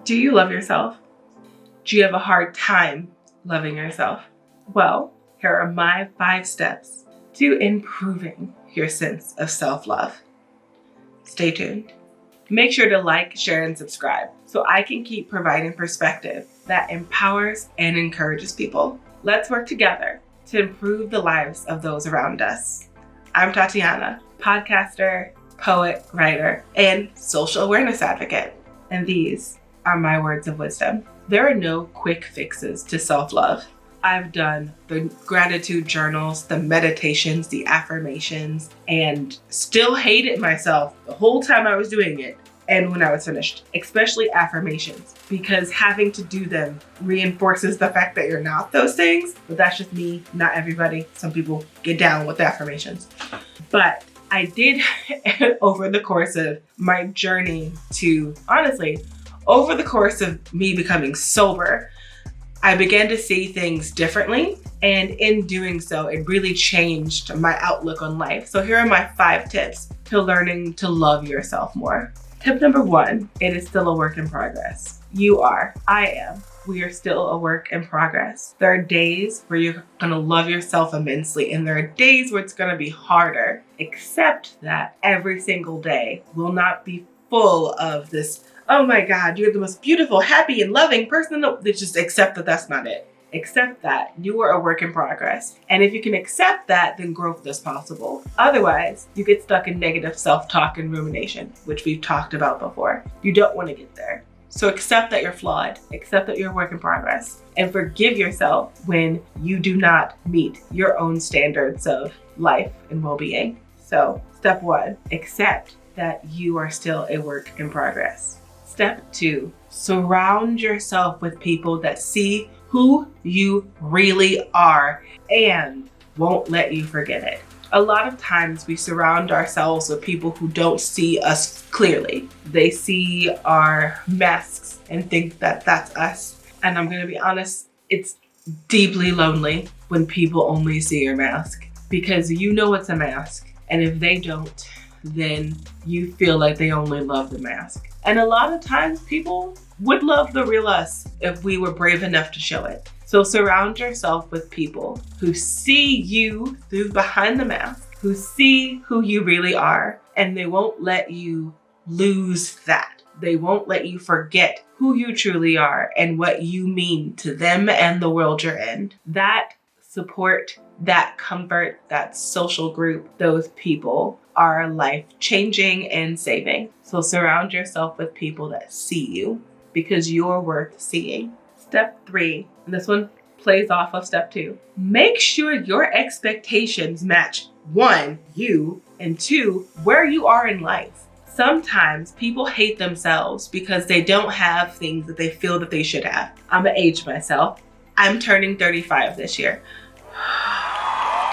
Do you love yourself? Do you have a hard time loving yourself? Well, here are my 5 steps to improving your sense of self-love. Stay tuned. Make sure to like, share, and subscribe so I can keep providing perspective that empowers and encourages people. Let's work together to improve the lives of those around us. I'm Tatiana, podcaster, poet, writer, and social awareness advocate. And these are my words of wisdom. There are no quick fixes to self-love. I've done the gratitude journals, the meditations, the affirmations, and still hated myself the whole time I was doing it and when I was finished, especially affirmations, because having to do them reinforces the fact that you're not those things. But that's just me, not everybody. Some people get down with affirmations. But I did, over the course of my journey to, honestly, over the course of me becoming sober, I began to see things differently. And in doing so, it really changed my outlook on life. So here are my 5 tips to learning to love yourself more. Tip number 1, it is still a work in progress. You are, I am, we are still a work in progress. There are days where you're gonna love yourself immensely, and there are days where it's gonna be harder. Accept that every single day will not be full of this, oh my God, you're the most beautiful, happy, and loving person. No, just accept that that's not it. Accept that you are a work in progress. And if you can accept that, then growth is possible. Otherwise, you get stuck in negative self-talk and rumination, which we've talked about before. You don't want to get there. So accept that you're flawed, accept that you're a work in progress, and forgive yourself when you do not meet your own standards of life and well-being. So step 1, accept that you are still a work in progress. Step 2, surround yourself with people that see who you really are and won't let you forget it. A lot of times we surround ourselves with people who don't see us clearly. They see our masks and think that that's us. And I'm gonna be honest, it's deeply lonely when people only see your mask, because you know it's a mask. And if they don't, then you feel like they only love the mask. And a lot of times people would love the real us if we were brave enough to show it. So surround yourself with people who see you through behind the mask, who see who you really are, and they won't let you lose that. They won't let you forget who you truly are and what you mean to them and the world you're in. That support, that comfort, that social group, those people are life-changing and saving. So surround yourself with people that see you, because you're worth seeing. Step 3, and this one plays off of step 2. Make sure your expectations match 1, you, and 2, where you are in life. Sometimes people hate themselves because they don't have things that they feel that they should have. I'm gonna age myself. I'm turning 35 this year.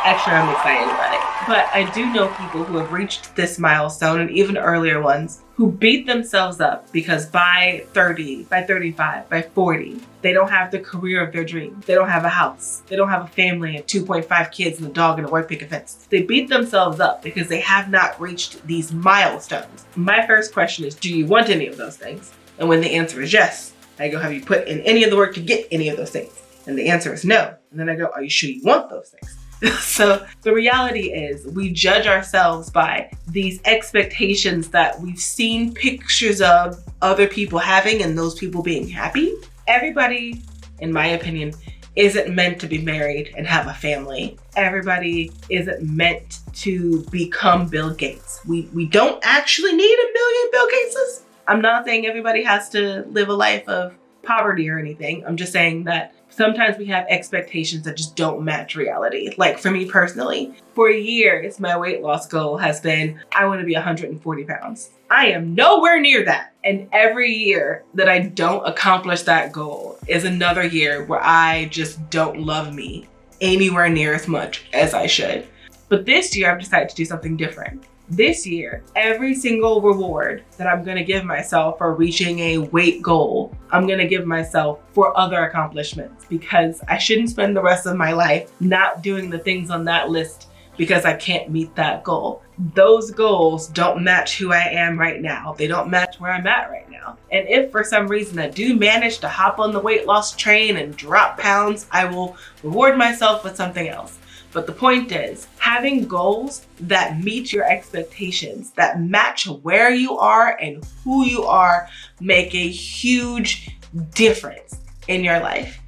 Actually, I'm excited about it. But I do know people who have reached this milestone, and even earlier ones, who beat themselves up because by 30, by 35, by 40, they don't have the career of their dreams. They don't have a house. They don't have a family and 2.5 kids and a dog and a white picket fence. They beat themselves up because they have not reached these milestones. My first question is, do you want any of those things? And when the answer is yes, I go, have you put in any of the work to get any of those things? And the answer is no. And then I go, are you sure you want those things? So the reality is we judge ourselves by these expectations that we've seen pictures of other people having and those people being happy. Everybody, in my opinion, isn't meant to be married and have a family. Everybody isn't meant to become Bill Gates. We don't actually need a million Bill Gateses. I'm not saying everybody has to live a life of poverty or anything. I'm just saying that sometimes we have expectations that just don't match reality. Like for me personally, for years, my weight loss goal has been, I want to be 140 pounds. I am nowhere near that. And every year that I don't accomplish that goal is another year where I just don't love me anywhere near as much as I should. But this year I've decided to do something different. This year, every single reward that I'm gonna give myself for reaching a weight goal, I'm gonna give myself for other accomplishments, because I shouldn't spend the rest of my life not doing the things on that list because I can't meet that goal. those goals don't match who I am right now. They don't match where I'm at right now. And if for some reason I do manage to hop on the weight loss train and drop pounds, I will reward myself with something else. But the point is, having goals that meet your expectations, that match where you are and who you are, make a huge difference in your life.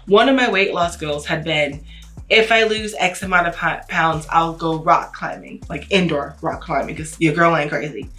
One of my weight loss goals had been, if I lose X amount of pounds, I'll go rock climbing, like indoor rock climbing, because your girl ain't crazy.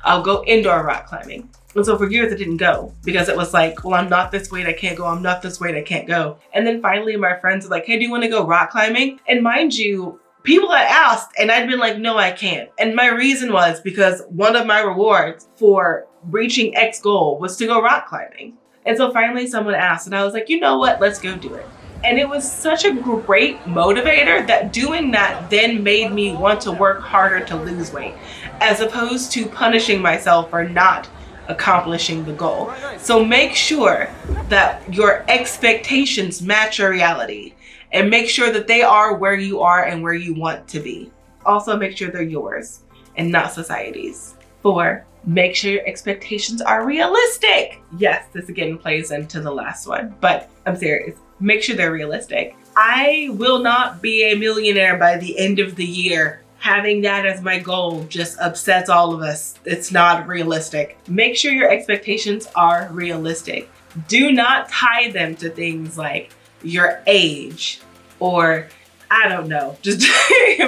I'll go indoor rock climbing. And so for years I didn't go because it was like, well, I'm not this weight, I can't go. I'm not this weight, I can't go. And then finally my friends were like, hey, do you want to go rock climbing? And mind you, people had asked and I'd been like, no, I can't. And my reason was because one of my rewards for reaching X goal was to go rock climbing. And so finally someone asked and I was like, you know what, let's go do it. And it was such a great motivator that doing that then made me want to work harder to lose weight, as opposed to punishing myself for not accomplishing the goal. So make sure that your expectations match your reality and make sure that they are where you are and where you want to be. Also make sure they're yours and not society's. 4, make sure your expectations are realistic. Yes, this again plays into the last one, but I'm serious. Make sure they're realistic. I will not be a millionaire by the end of the year. Having that as my goal just upsets all of us. It's not realistic. Make sure your expectations are realistic. Do not tie them to things like your age or I don't know. Just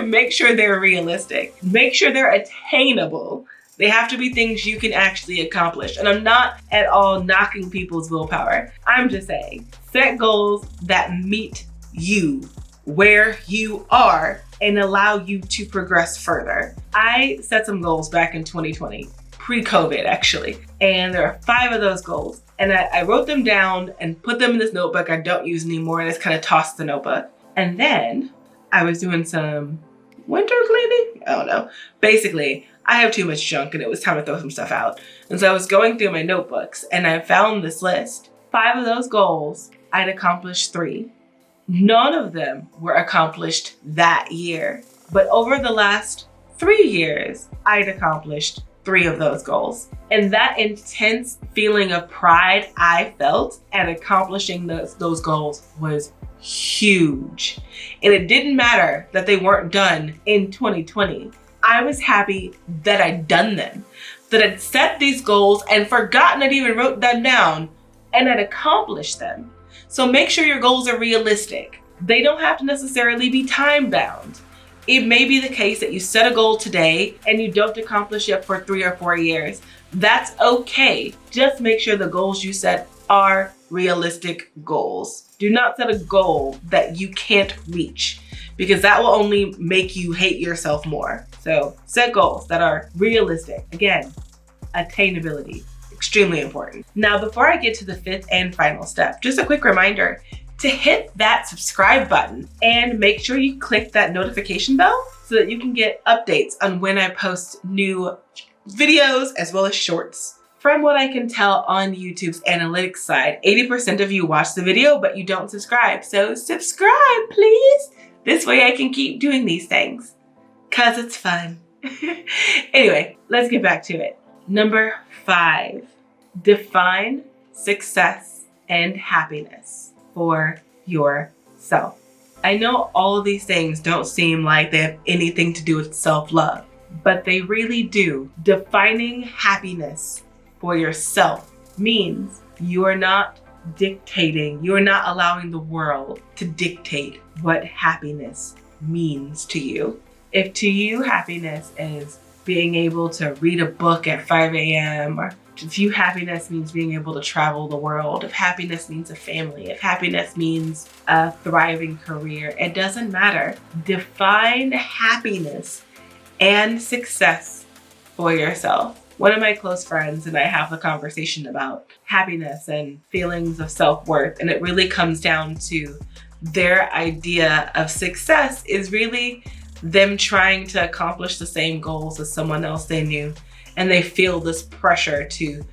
make sure they're realistic. Make sure they're attainable. They have to be things you can actually accomplish. And I'm not at all knocking people's willpower. I'm just saying, set goals that meet you where you are and allow you to progress further. I set some goals back in 2020, pre-COVID actually. And there are 5 of those goals. And I wrote them down and put them in this notebook I don't use anymore and I just kind of tossed the notebook. And then I was doing some winter cleaning? I don't know. Basically, I have too much junk and it was time to throw some stuff out. And so I was going through my notebooks and I found this list. 5 of those goals, I'd accomplished 3. None of them were accomplished that year. But over the last 3 years, I'd accomplished 3 of those goals. And that intense feeling of pride I felt at accomplishing those goals was huge. And it didn't matter that they weren't done in 2020. I was happy that I'd done them, that I'd set these goals and forgotten I'd even wrote them down and I'd accomplished them. So make sure your goals are realistic. They don't have to necessarily be time bound. It may be the case that you set a goal today and you don't accomplish it for 3 or 4 years. That's okay. Just make sure the goals you set are realistic goals. Do not set a goal that you can't reach because that will only make you hate yourself more. So set goals that are realistic. Again, attainability, extremely important. Now, before I get to the 5th and final step, just a quick reminder to hit that subscribe button and make sure you click that notification bell so that you can get updates on when I post new videos as well as shorts. From what I can tell on YouTube's analytics side, 80% of you watch the video, but you don't subscribe. So subscribe, please. This way I can keep doing these things, 'cause it's fun. Anyway, let's get back to it. Number 5, define success and happiness for yourself. I know all of these things don't seem like they have anything to do with self-love, but they really do. Defining happiness for yourself means you are not dictating, you're not allowing the world to dictate what happiness means to you. If to you happiness is being able to read a book at 5 a.m. or if you happiness means being able to travel the world, if happiness means a family, if happiness means a thriving career, it doesn't matter. Define happiness and success for yourself. One of my close friends and I have the conversation about happiness and feelings of self-worth, and it really comes down to their idea of success is really them trying to accomplish the same goals as someone else they knew, and they feel this pressure to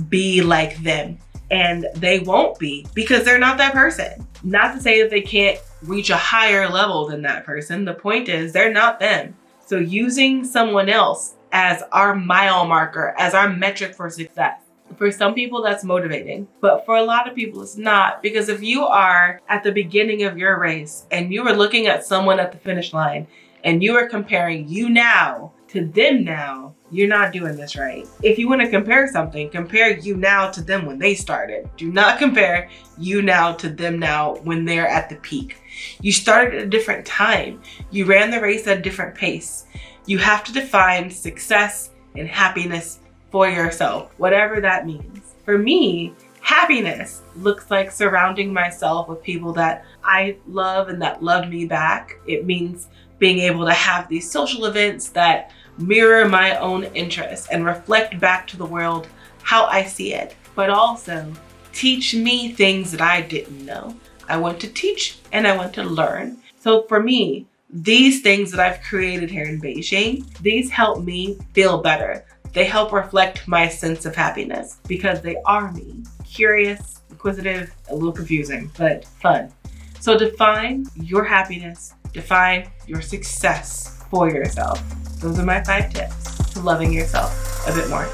be like them, and they won't be because they're not that person. Not to say that they can't reach a higher level than that person. The point is they're not them. So using someone else as our mile marker, as our metric for success. For some people, that's motivating, but for a lot of people, it's not. Because if you are at the beginning of your race and you are looking at someone at the finish line and you are comparing you now to them now, you're not doing this right. If you want to compare something, compare you now to them when they started. Do not compare you now to them now when they're at the peak. You started at a different time. You ran the race at a different pace. You have to define success and happiness for yourself, whatever that means. For me, happiness looks like surrounding myself with people that I love and that love me back. It means being able to have these social events that mirror my own interests and reflect back to the world how I see it, but also teach me things that I didn't know. I want to teach and I want to learn. So for me, these things that I've created here in Beijing, these help me feel better. They help reflect my sense of happiness because they are me. Curious, inquisitive, a little confusing, but fun. So define your happiness, define your success for yourself. Those are my 5 tips to loving yourself a bit more.